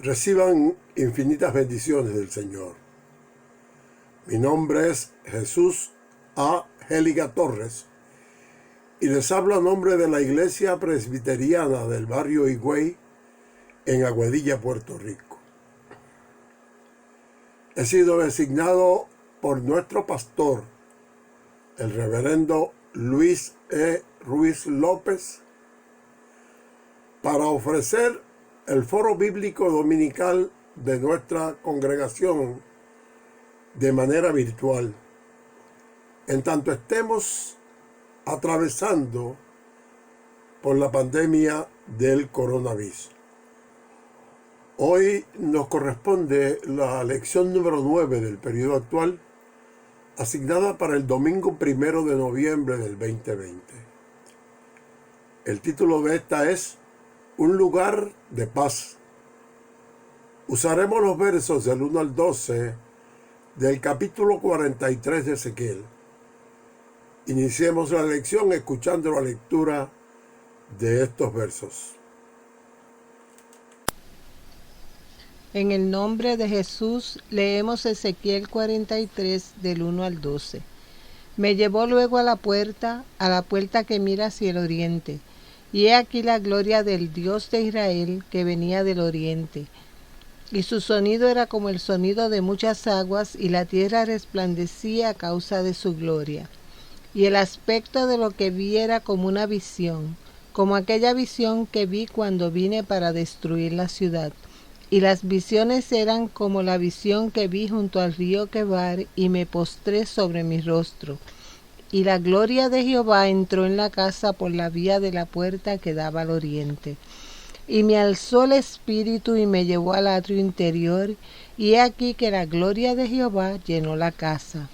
Reciban infinitas bendiciones del Señor. Mi nombre es Jesús A. Géliga Torres y les hablo a nombre de la Iglesia Presbiteriana del barrio Higüey en Aguadilla, Puerto Rico. He sido designado por nuestro pastor, el reverendo Luis E. Ruiz López, para ofrecer el foro bíblico dominical de nuestra congregación de manera virtual, en tanto estemos atravesando por la pandemia del coronavirus. Hoy nos corresponde la lección número 9 del periodo actual, asignada para el domingo 1 de noviembre del 2020. El título de esta es Un lugar de paz. Usaremos los versos del 1 al 12 del capítulo 43 de Ezequiel. Iniciemos la lección escuchando la lectura de estos versos. En el nombre de Jesús leemos Ezequiel 43 del 1 al 12. Me llevó luego a la puerta que mira hacia el oriente, y he aquí la gloria del Dios de Israel que venía del oriente. Y su sonido era como el sonido de muchas aguas, y la tierra resplandecía a causa de su gloria. Y el aspecto de lo que vi era como una visión, como aquella visión que vi cuando vine para destruir la ciudad. Y las visiones eran como la visión que vi junto al río Quebar, y me postré sobre mi rostro. Y la gloria de Jehová entró en la casa por la vía de la puerta que daba al oriente. Y me alzó el espíritu y me llevó al atrio interior, y he aquí que la gloria de Jehová llenó la casa.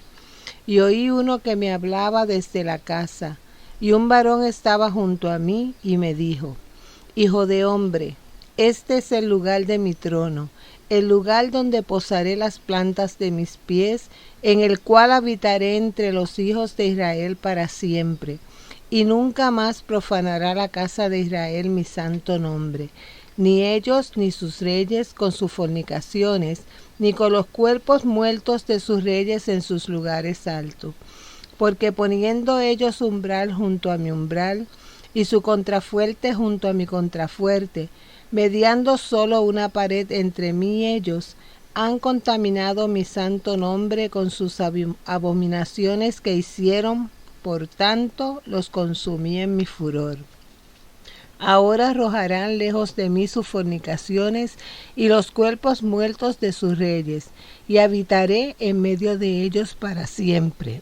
Y oí uno que me hablaba desde la casa, y un varón estaba junto a mí, y me dijo: Hijo de hombre, este es el lugar de mi trono, el lugar donde posaré las plantas de mis pies, en el cual habitaré entre los hijos de Israel para siempre. Y nunca más profanará la casa de Israel mi santo nombre, ni ellos ni sus reyes con sus fornicaciones, ni con los cuerpos muertos de sus reyes en sus lugares altos. Porque poniendo ellos umbral junto a mi umbral, y su contrafuerte junto a mi contrafuerte, mediando solo una pared entre mí y ellos, han contaminado mi santo nombre con sus abominaciones que hicieron, por tanto los consumí en mi furor. Ahora arrojarán lejos de mí sus fornicaciones y los cuerpos muertos de sus reyes, y habitaré en medio de ellos para siempre.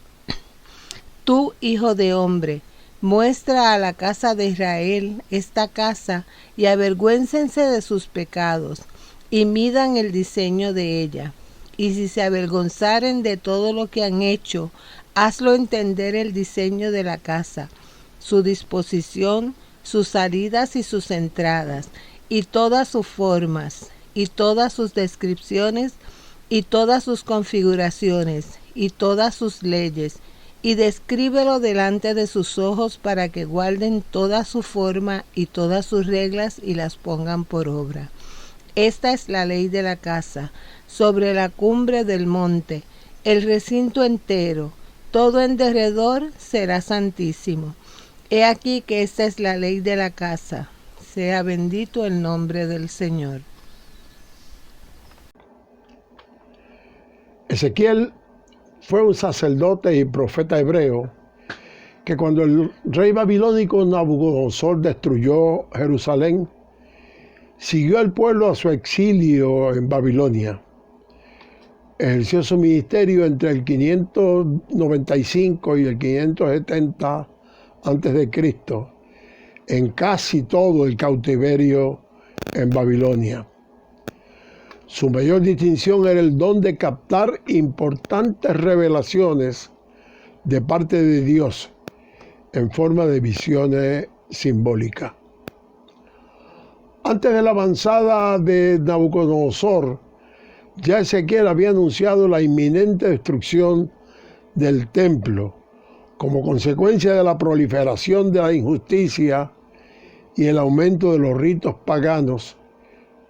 Tú, hijo de hombre, muestra a la casa de Israel esta casa, y avergüéncense de sus pecados, y midan el diseño de ella. Y si se avergonzaren de todo lo que han hecho, hazlo entender el diseño de la casa, su disposición, sus salidas y sus entradas, y todas sus formas, y todas sus descripciones, y todas sus configuraciones, y todas sus leyes, y descríbelo delante de sus ojos para que guarden toda su forma y todas sus reglas y las pongan por obra. Esta es la ley de la casa, sobre la cumbre del monte, el recinto entero, todo en derredor será santísimo. He aquí que esta es la ley de la casa. Sea bendito el nombre del Señor. Ezequiel fue un sacerdote y profeta hebreo que cuando el rey babilónico Nabucodonosor destruyó Jerusalén, siguió al pueblo a su exilio en Babilonia. Ejerció su ministerio entre el 595 y el 570 a.C. en casi todo el cautiverio en Babilonia. Su mayor distinción era el don de captar importantes revelaciones de parte de Dios en forma de visiones simbólicas. Antes de la avanzada de Nabucodonosor, ya Ezequiel había anunciado la inminente destrucción del templo como consecuencia de la proliferación de la injusticia y el aumento de los ritos paganos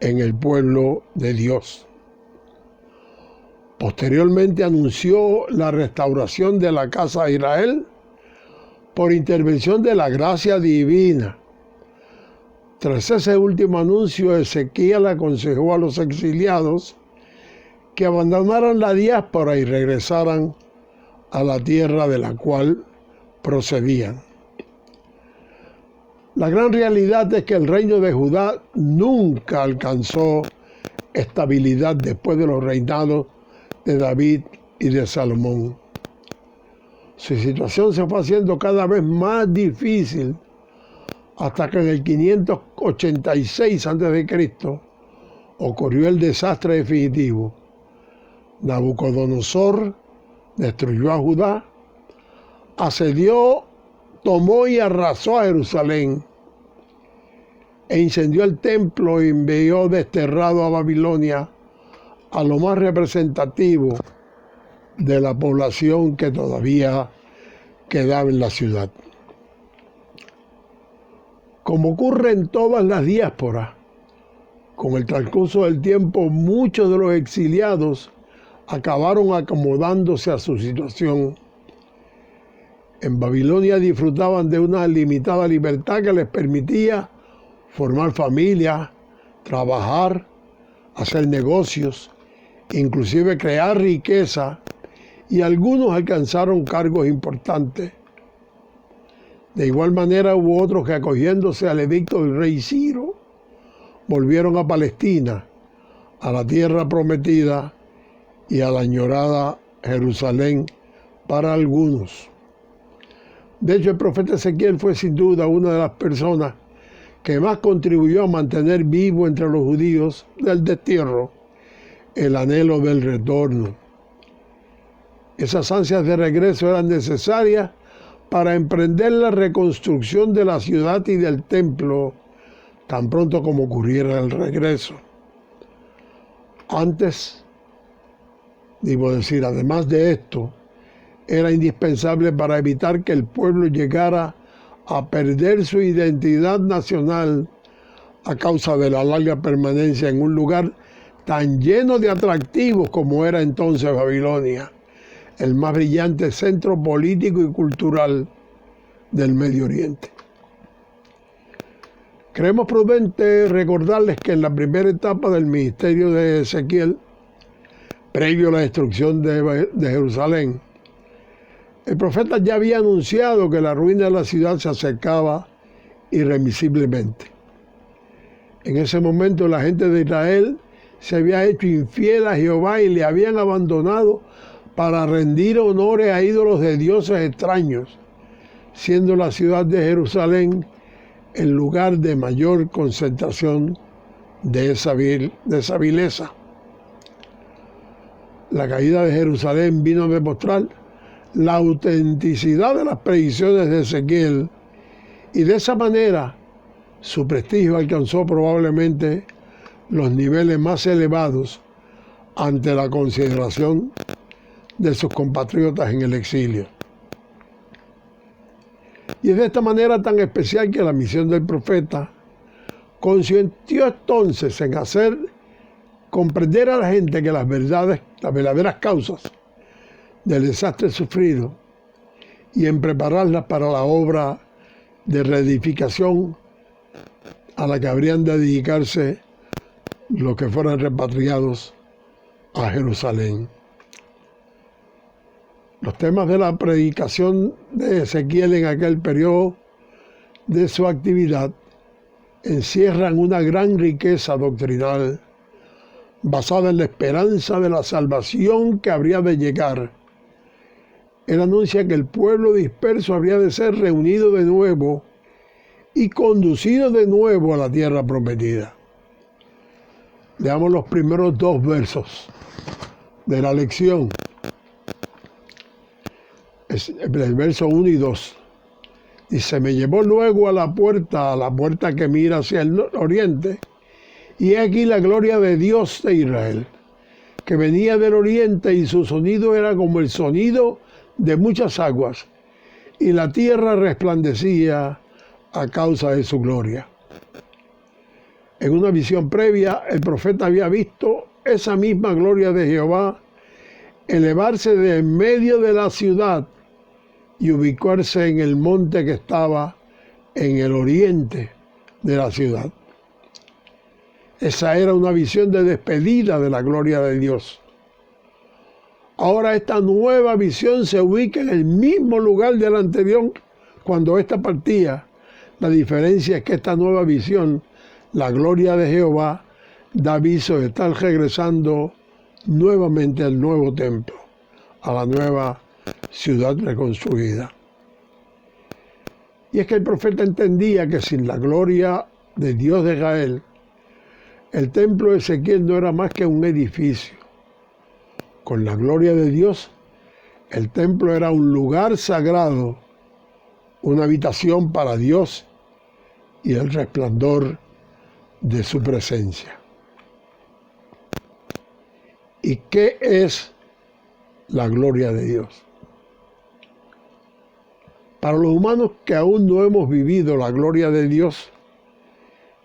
en el pueblo de Dios. Posteriormente anunció la restauración de la casa de Israel por intervención de la gracia divina. Tras ese último anuncio, Ezequiel aconsejó a los exiliados que abandonaran la diáspora y regresaran a la tierra de la cual procedían. La gran realidad es que el reino de Judá nunca alcanzó estabilidad después de los reinados de David y de Salomón. Su situación se fue haciendo cada vez más difícil hasta que en el 586 a.C. ocurrió el desastre definitivo. Nabucodonosor destruyó a Judá, asedió, tomó y arrasó a Jerusalén, e incendió el templo y envió desterrado a Babilonia a lo más representativo de la población que todavía quedaba en la ciudad. Como ocurre en todas las diásporas, con el transcurso del tiempo muchos de los exiliados acabaron acomodándose a su situación. En Babilonia disfrutaban de una limitada libertad que les permitía formar familias, trabajar, hacer negocios, inclusive crear riqueza, y algunos alcanzaron cargos importantes. De igual manera hubo otros que, acogiéndose al edicto del rey Ciro, volvieron a Palestina, a la tierra prometida y a la añorada Jerusalén para algunos. De hecho, el profeta Ezequiel fue sin duda una de las personas que más contribuyó a mantener vivo entre los judíos del destierro el anhelo del retorno. Esas ansias de regreso eran necesarias para emprender la reconstrucción de la ciudad y del templo tan pronto como ocurriera el regreso. Antes, además de esto, era indispensable para evitar que el pueblo llegara a perder su identidad nacional a causa de la larga permanencia en un lugar tan lleno de atractivos como era entonces Babilonia, el más brillante centro político y cultural del Medio Oriente. Creemos prudente recordarles que en la primera etapa del ministerio de Ezequiel, previo a la destrucción de Jerusalén, el profeta ya había anunciado que la ruina de la ciudad se acercaba irremisiblemente. En ese momento la gente de Israel se había hecho infiel a Jehová y le habían abandonado para rendir honores a ídolos de dioses extraños, siendo la ciudad de Jerusalén el lugar de mayor concentración de esa vileza. La caída de Jerusalén vino a demostrar la autenticidad de las predicciones de Ezequiel, y de esa manera su prestigio alcanzó probablemente los niveles más elevados ante la consideración de sus compatriotas en el exilio. Y es de esta manera tan especial que la misión del profeta consintió entonces en hacer comprender a la gente que las verdaderas causas del desastre sufrido, y en prepararlas para la obra de reedificación a la que habrían de dedicarse los que fueran repatriados a Jerusalén. Los temas de la predicación de Ezequiel en aquel periodo de su actividad encierran una gran riqueza doctrinal basada en la esperanza de la salvación que habría de llegar. Él anuncia que el pueblo disperso habría de ser reunido de nuevo y conducido de nuevo a la tierra prometida. Leamos los primeros 2 versos de la lección. El verso 1 y 2. Dice: me llevó luego a la puerta que mira hacia el oriente, y he aquí la gloria de Dios de Israel, que venía del oriente, y su sonido era como el sonido de muchas aguas, y la tierra resplandecía a causa de su gloria. En una visión previa, el profeta había visto esa misma gloria de Jehová elevarse de en medio de la ciudad y ubicarse en el monte que estaba en el oriente de la ciudad. Esa era una visión de despedida de la gloria de Dios. Ahora esta nueva visión se ubica en el mismo lugar de la anterior cuando ésta partía. La diferencia es que esta nueva visión, la gloria de Jehová, da aviso de estar regresando nuevamente al nuevo templo, a la nueva ciudad reconstruida. Y es que el profeta entendía que sin la gloria de Dios de Israel, el templo de Ezequiel no era más que un edificio. Con la gloria de Dios, el templo era un lugar sagrado, una habitación para Dios y el resplandor de su presencia. ¿Y qué es la gloria de Dios? Para los humanos que aún no hemos vivido la gloria de Dios,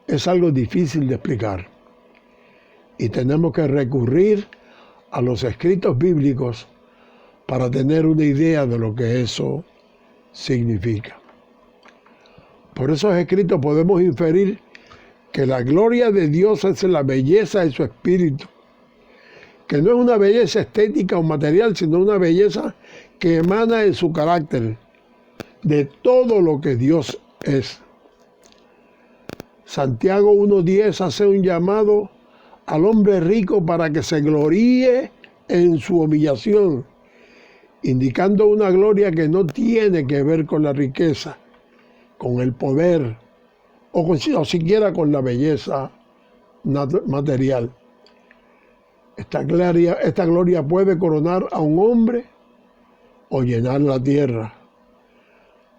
es algo difícil de explicar. Y tenemos que recurrir a los escritos bíblicos para tener una idea de lo que eso significa. Por esos escritos podemos inferir que la gloria de Dios es la belleza de su espíritu, que no es una belleza estética o material, sino una belleza que emana de su carácter, de todo lo que Dios es. Santiago 1:10 hace un llamado al hombre rico para que se gloríe en su humillación, indicando una gloria que no tiene que ver con la riqueza, con el poder o siquiera con la belleza material. Esta gloria puede coronar a un hombre o llenar la tierra.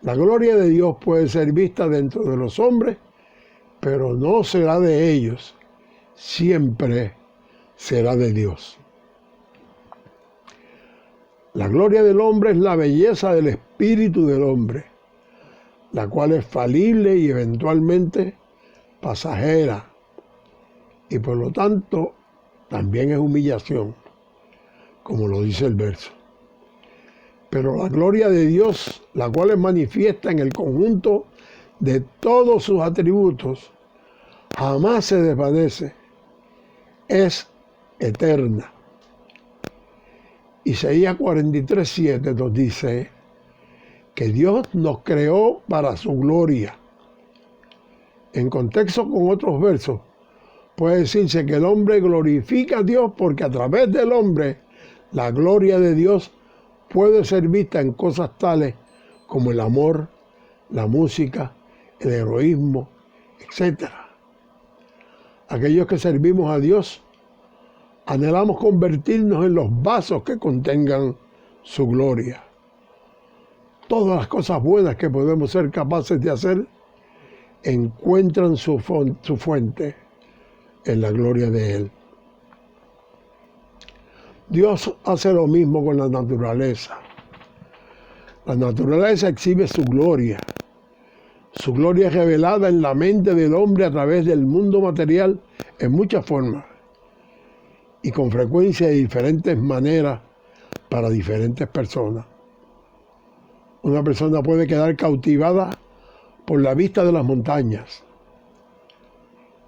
La gloria de Dios puede ser vista dentro de los hombres, pero no será de ellos. Siempre será de Dios. La gloria del hombre es la belleza del espíritu del hombre, la cual es falible y eventualmente pasajera, y por lo tanto también es humillación, como lo dice el verso. Pero la gloria de Dios, la cual es manifiesta en el conjunto de todos sus atributos, jamás se desvanece, es eterna. Isaías 43:7 nos dice que Dios nos creó para su gloria. En contexto con otros versos, puede decirse que el hombre glorifica a Dios porque a través del hombre la gloria de Dios puede ser vista en cosas tales como el amor, la música, el heroísmo, etc. Aquellos que servimos a Dios anhelamos convertirnos en los vasos que contengan su gloria. Todas las cosas buenas que podemos ser capaces de hacer encuentran su fuente en la gloria de Él. Dios hace lo mismo con la naturaleza. La naturaleza exhibe su gloria. Su gloria es revelada en la mente del hombre a través del mundo material en muchas formas y con frecuencia de diferentes maneras para diferentes personas. Una persona puede quedar cautivada por la vista de las montañas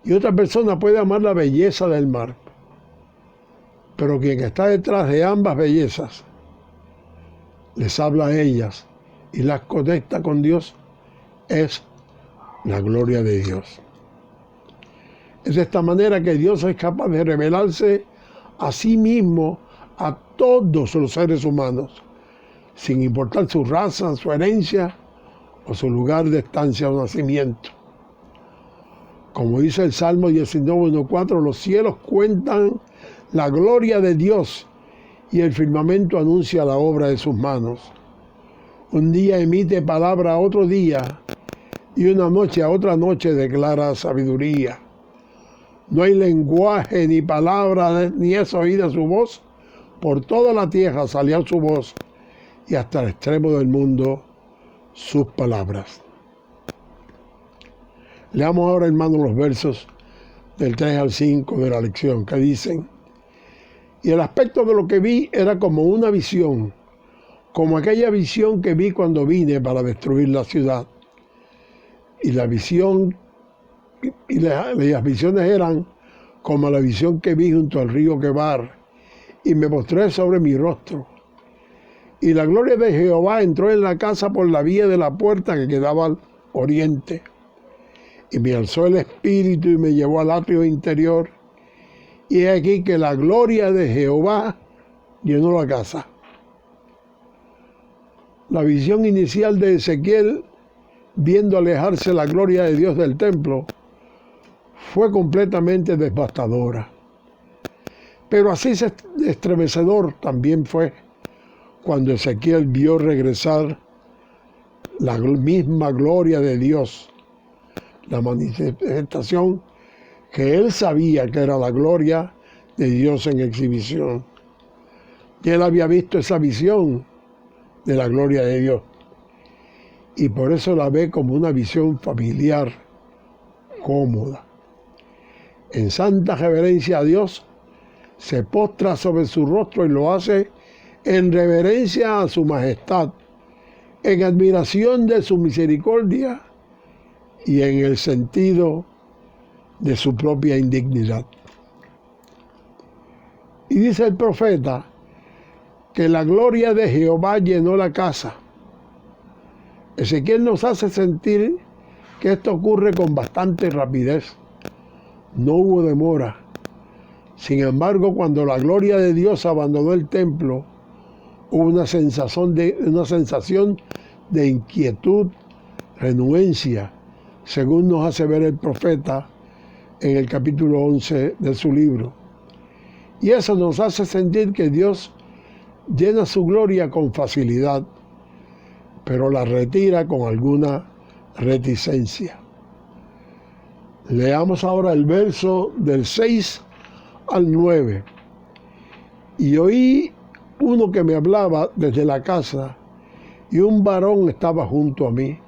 y otra persona puede amar la belleza del mar. Pero quien está detrás de ambas bellezas les habla a ellas y las conecta con Dios es la gloria de Dios. Es de esta manera que Dios es capaz de revelarse a sí mismo a todos los seres humanos, sin importar su raza, su herencia o su lugar de estancia o nacimiento. Como dice el Salmo 19:1-4, los cielos cuentan la gloria de Dios y el firmamento anuncia la obra de sus manos. Un día emite palabra a otro día y una noche a otra noche declara sabiduría. No hay lenguaje ni palabra ni es oída su voz. Por toda la tierra salió su voz y hasta el extremo del mundo sus palabras. Leamos ahora, hermanos, los versos del 3 al 5 de la lección, que dicen: y el aspecto de lo que vi era como una visión, como aquella visión que vi cuando vine para destruir la ciudad. Y la visión y las visiones eran como la visión que vi junto al río Quebar, y me postré sobre mi rostro. Y la gloria de Jehová entró en la casa por la vía de la puerta que quedaba al oriente. Y me alzó el espíritu y me llevó al atrio interior. Y he aquí que la gloria de Jehová llenó la casa. La visión inicial de Ezequiel, viendo alejarse la gloria de Dios del templo, fue completamente devastadora. Pero así estremecedor también fue cuando Ezequiel vio regresar la misma gloria de Dios, la manifestación que él sabía que era la gloria de Dios en exhibición. Y él había visto esa visión de la gloria de Dios, y por eso la ve como una visión familiar, cómoda. En santa reverencia a Dios, se postra sobre su rostro y lo hace en reverencia a su majestad, en admiración de su misericordia y en el sentido de su propia indignidad. Y dice el profeta que la gloria de Jehová llenó la casa. Ezequiel nos hace sentir que esto ocurre con bastante rapidez. No hubo demora. Sin embargo, cuando la gloria de Dios abandonó el templo, hubo una sensación de inquietud, renuencia, según nos hace ver el profeta en el capítulo 11 de su libro. Y eso nos hace sentir que Dios llena su gloria con facilidad, pero la retira con alguna reticencia. Leamos ahora el verso del 6 al 9. Y oí uno que me hablaba desde la casa, y un varón estaba junto a mí,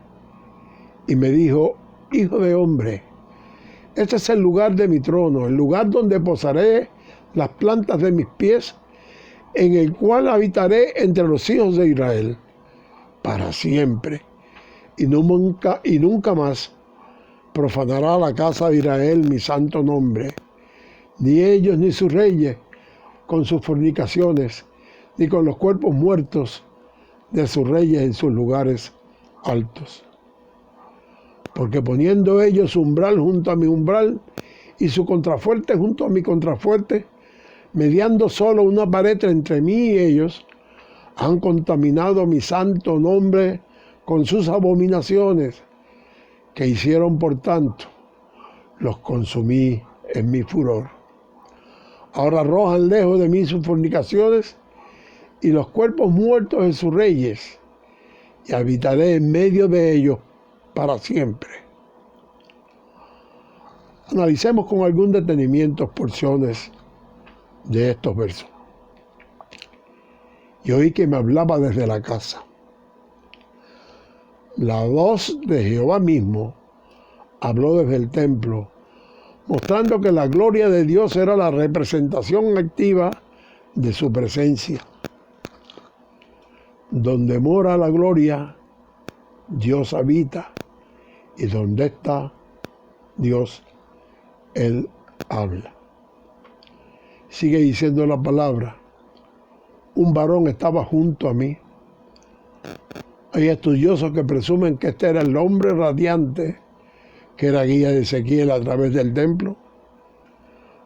y me dijo: hijo de hombre, este es el lugar de mi trono, el lugar donde posaré las plantas de mis pies, en el cual habitaré entre los hijos de Israel para siempre, y nunca más profanará la casa de Israel mi santo nombre, ni ellos ni sus reyes con sus fornicaciones, ni con los cuerpos muertos de sus reyes en sus lugares altos. Porque poniendo ellos su umbral junto a mi umbral y su contrafuerte junto a mi contrafuerte, mediando solo una pared entre mí y ellos, han contaminado mi santo nombre con sus abominaciones que hicieron. Por tanto, los consumí en mi furor. Ahora arrojan lejos de mí sus fornicaciones y los cuerpos muertos de sus reyes, y habitaré en medio de ellos para siempre. Analicemos con algún detenimiento porciones de estos versos. Y oí que me hablaba desde la casa. La voz de Jehová mismo habló desde el templo, mostrando que la gloria de Dios era la representación activa de su presencia. Donde mora la gloria, Dios habita, y donde está Dios, Él habla. Sigue diciendo la palabra: un varón estaba junto a mí. Hay estudiosos que presumen que este era el hombre radiante que era guía de Ezequiel a través del templo,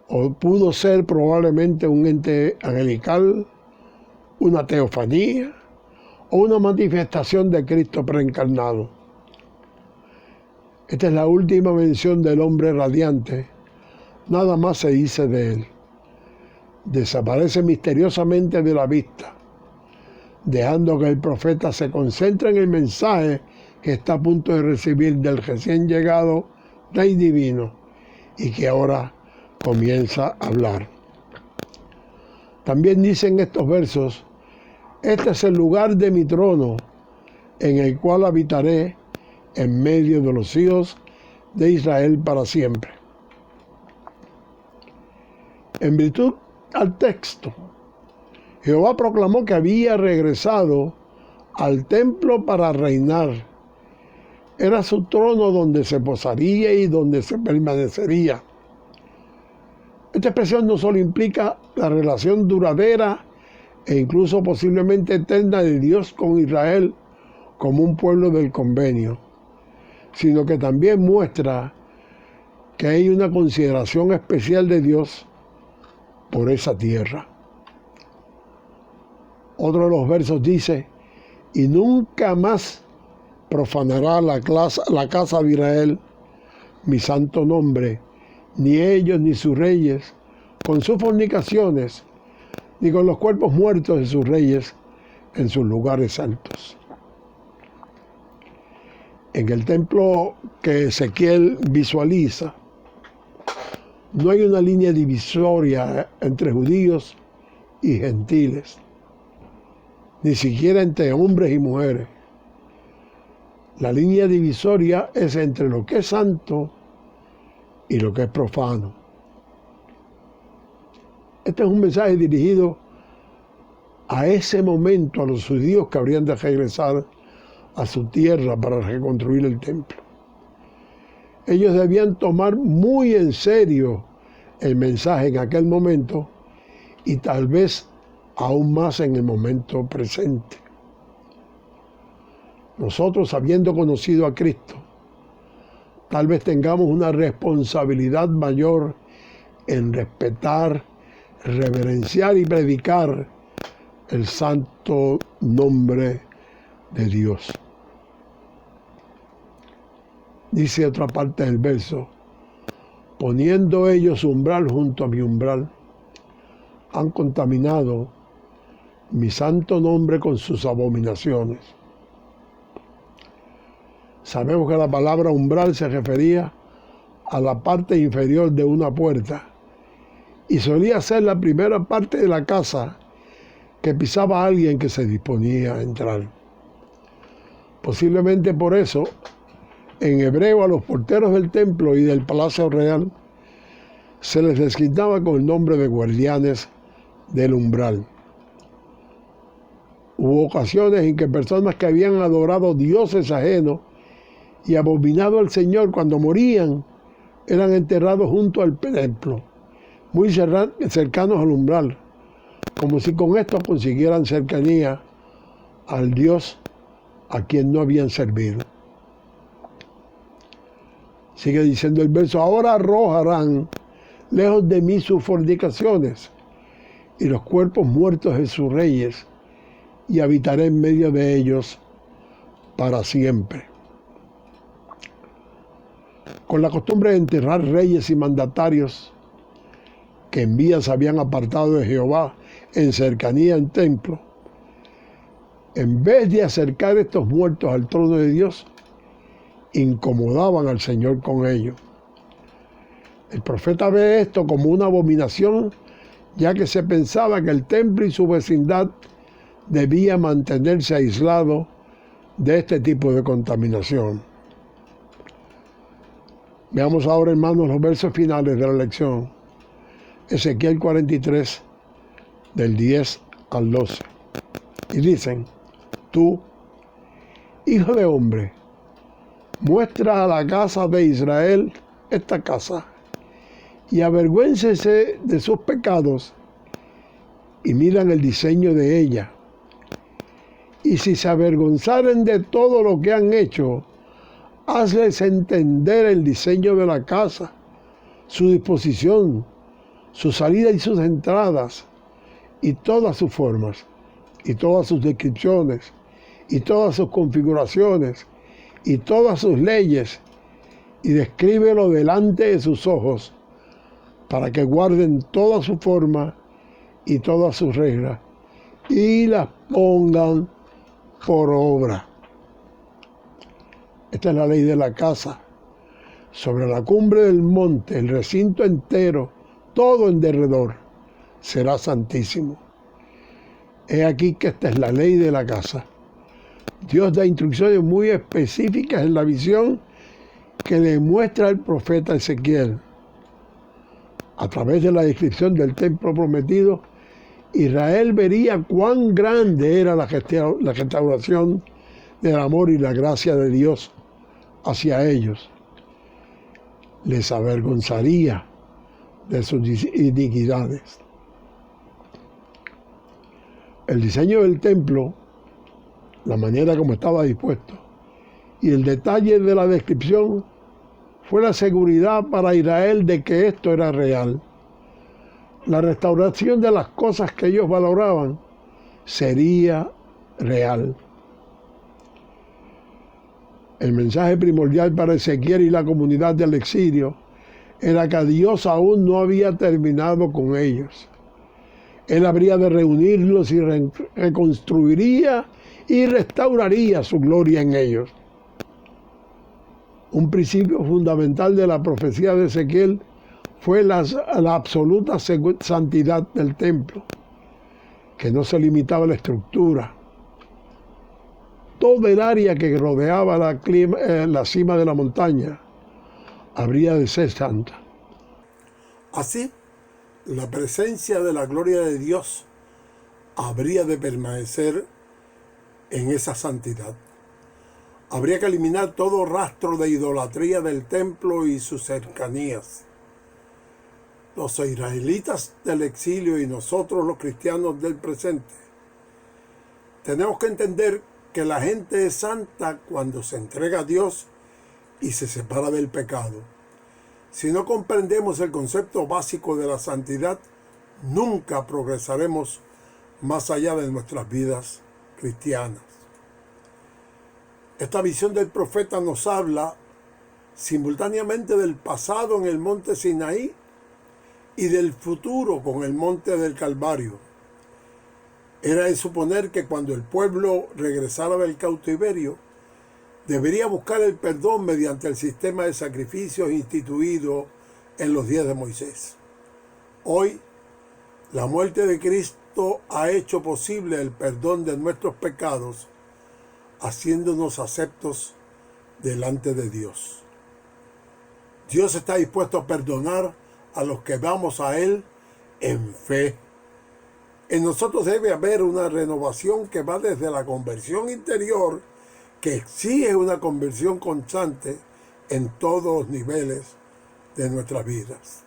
o pudo ser probablemente un ente angelical, una teofanía o una manifestación de Cristo preencarnado. Esta es la última mención del hombre radiante. Nada más se dice de él. Desaparece misteriosamente de la vista, dejando que el profeta se concentre en el mensaje que está a punto de recibir del recién llegado Rey Divino y que ahora comienza a hablar. También dicen estos versos: este es el lugar de mi trono, en el cual habitaré en medio de los hijos de Israel para siempre. En virtud al texto, Jehová proclamó que había regresado al templo para reinar. Era su trono donde se posaría y donde se permanecería. Esta expresión no solo implica la relación duradera e incluso posiblemente eterna de Dios con Israel como un pueblo del convenio, sino que también muestra que hay una consideración especial de Dios por esa tierra. Otro de los versos dice: y nunca más profanará la casa de Israel mi santo nombre, ni ellos ni sus reyes, con sus fornicaciones, ni con los cuerpos muertos de sus reyes en sus lugares altos. En el templo que Ezequiel visualiza, no hay una línea divisoria entre judíos y gentiles, ni siquiera entre hombres y mujeres. La línea divisoria es entre lo que es santo y lo que es profano. Este es un mensaje dirigido a ese momento, a los judíos que habrían de regresar a su tierra para reconstruir el templo. Ellos debían tomar muy en serio el mensaje en aquel momento y tal vez aún más en el momento presente. Nosotros, habiendo conocido a Cristo, tal vez tengamos una responsabilidad mayor en respetar, reverenciar y predicar el santo nombre de Dios. Dice otra parte del verso: poniendo ellos umbral junto a mi umbral, han contaminado mi santo nombre con sus abominaciones. Sabemos que la palabra umbral se refería a la parte inferior de una puerta y solía ser la primera parte de la casa que pisaba a alguien que se disponía a entrar. Posiblemente por eso, en hebreo a los porteros del templo y del palacio real se les designaba con el nombre de guardianes del umbral. Hubo ocasiones en que personas que habían adorado dioses ajenos y abominado al Señor, cuando morían, eran enterrados junto al templo, muy cercanos al umbral, como si con esto consiguieran cercanía al Dios a quien no habían servido. Sigue diciendo el verso: ahora arrojarán lejos de mí sus fornicaciones y los cuerpos muertos de sus reyes, y habitaré en medio de ellos para siempre. Con la costumbre de enterrar reyes y mandatarios que en vida se habían apartado de Jehová en cercanía al templo, en vez de acercar estos muertos al trono de Dios, incomodaban al Señor con ello. El profeta ve esto como una abominación, ya que se pensaba que el templo y su vecindad debía mantenerse aislado de este tipo de contaminación. Veamos ahora, hermanos, los versos finales de la lección. Ezequiel 43, del 10 al 12. Y dicen: tú, hijo de hombre, muestra a la casa de Israel esta casa, y avergüéncese de sus pecados, y miran el diseño de ella. Y si se avergonzaren de todo lo que han hecho, hazles entender el diseño de la casa, su disposición, su salida y sus entradas, y todas sus formas, y todas sus descripciones, y todas sus configuraciones, y todas sus leyes, y descríbelo delante de sus ojos, para que guarden toda su forma y todas sus reglas, y las pongan por obra. Esta es la ley de la casa. Sobre la cumbre del monte, el recinto entero, todo en derredor, será santísimo. He aquí que esta es la ley de la casa. Dios da instrucciones muy específicas en la visión que le muestra el profeta Ezequiel. A través de la descripción del templo prometido, Israel vería cuán grande era la restauración del amor y la gracia de Dios hacia ellos. Les avergonzaría de sus iniquidades. El diseño del templo, la manera como estaba dispuesto y el detalle de la descripción fue la seguridad para Israel de que esto era real. La restauración de las cosas que ellos valoraban sería real. El mensaje primordial para Ezequiel y la comunidad del exilio era que Dios aún no había terminado con ellos. Él habría de reunirlos y reconstruiría y restauraría su gloria en ellos. Un principio fundamental de la profecía de Ezequiel fue la absoluta santidad del templo, que no se limitaba a la estructura. Todo el área que rodeaba la cima de la montaña habría de ser santa. Así, la presencia de la gloria de Dios habría de permanecer en esa santidad. Habría que eliminar todo rastro de idolatría del templo y sus cercanías. Los israelitas del exilio y nosotros los cristianos del presente tenemos que entender que la gente es santa cuando se entrega a Dios y se separa del pecado. Si no comprendemos el concepto básico de la santidad, nunca progresaremos más allá de nuestras vidas cristianas. Esta visión del profeta nos habla simultáneamente del pasado en el monte Sinaí y del futuro con el monte del Calvario. Era de suponer que cuando el pueblo regresara del cautiverio, debería buscar el perdón mediante el sistema de sacrificios instituido en los días de Moisés. Hoy, la muerte de Cristo ha hecho posible el perdón de nuestros pecados, haciéndonos aceptos delante de Dios. Dios está dispuesto a perdonar a los que vamos a Él en fe. En nosotros debe haber una renovación que va desde la conversión interior, que exige una conversión constante en todos los niveles de nuestras vidas.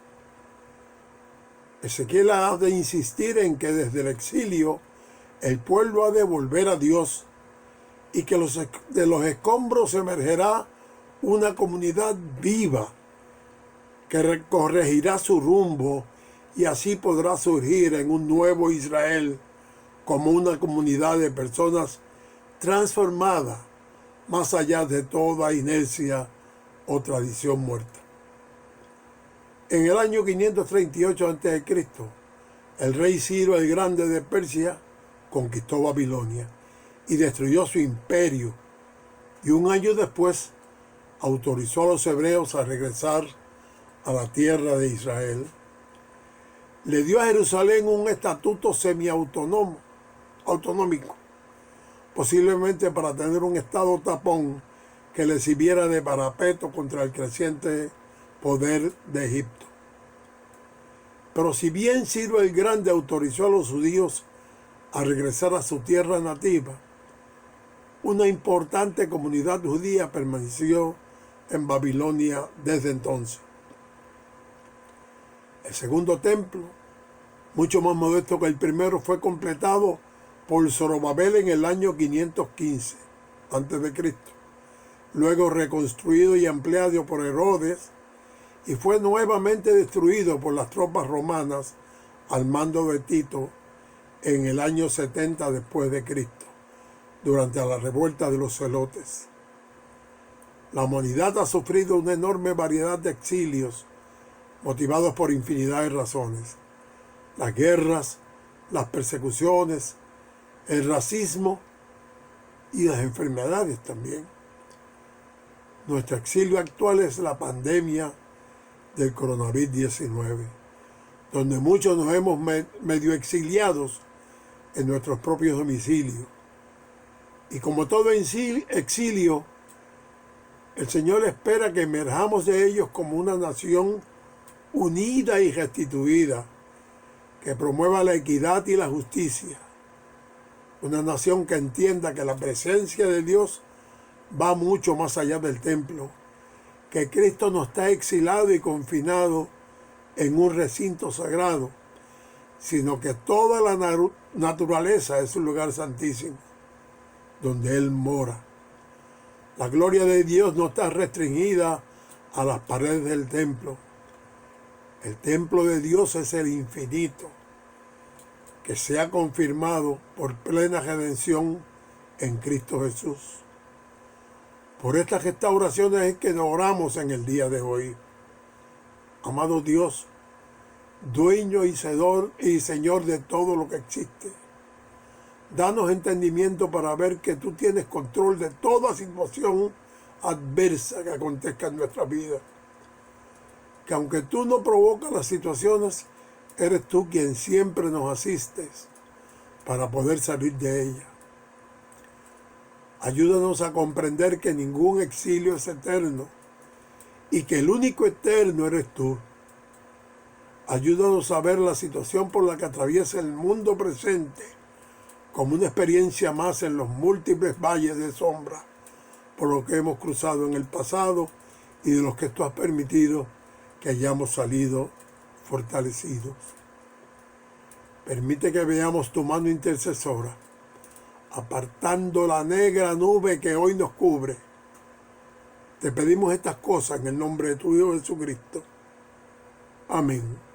Ezequiel ha de insistir en que desde el exilio el pueblo ha de volver a Dios y que de los escombros emergerá una comunidad viva que corregirá su rumbo y así podrá surgir en un nuevo Israel como una comunidad de personas transformadas más allá de toda inercia o tradición muerta. En el año 538 a.C., el rey Ciro el Grande de Persia conquistó Babilonia y destruyó su imperio, y un año después autorizó a los hebreos a regresar a la tierra de Israel. Le dio a Jerusalén un estatuto semiautonómico, posiblemente para tener un estado tapón que le sirviera de parapeto contra el creciente poder de Egipto. Pero si bien Ciro el Grande autorizó a los judíos a regresar a su tierra nativa, una importante comunidad judía permaneció en Babilonia desde entonces. El segundo templo, mucho más modesto que el primero, fue completado por Zorobabel en el año 515 a.C., luego reconstruido y ampliado por Herodes, y fue nuevamente destruido por las tropas romanas al mando de Tito en el año 70 después de Cristo, durante la revuelta de los celotes. La humanidad ha sufrido una enorme variedad de exilios motivados por infinidad de razones: las guerras, las persecuciones, el racismo y las enfermedades también. Nuestro exilio actual es la pandemia del coronavirus-19, donde muchos nos hemos medio exiliados en nuestros propios domicilios. Y como todo exilio, el Señor espera que emerjamos de ellos como una nación unida y restituida, que promueva la equidad y la justicia. Una nación que entienda que la presencia de Dios va mucho más allá del templo, que Cristo no está exilado y confinado en un recinto sagrado, sino que toda la naturaleza es un lugar santísimo, donde Él mora. La gloria de Dios no está restringida a las paredes del templo. El templo de Dios es el infinito, que se ha confirmado por plena redención en Cristo Jesús. Por estas restauraciones es que oramos en el día de hoy. Amado Dios, dueño y Señor de todo lo que existe, danos entendimiento para ver que tú tienes control de toda situación adversa que acontezca en nuestra vida. Que aunque tú no provocas las situaciones, eres tú quien siempre nos asistes para poder salir de ella. Ayúdanos a comprender que ningún exilio es eterno y que el único eterno eres tú. Ayúdanos a ver la situación por la que atraviesa el mundo presente como una experiencia más en los múltiples valles de sombra por lo que hemos cruzado en el pasado y de los que tú has permitido que hayamos salido fortalecidos. Permite que veamos tu mano intercesora, apartando la negra nube que hoy nos cubre. Te pedimos estas cosas en el nombre de tu Hijo Jesucristo. Amén.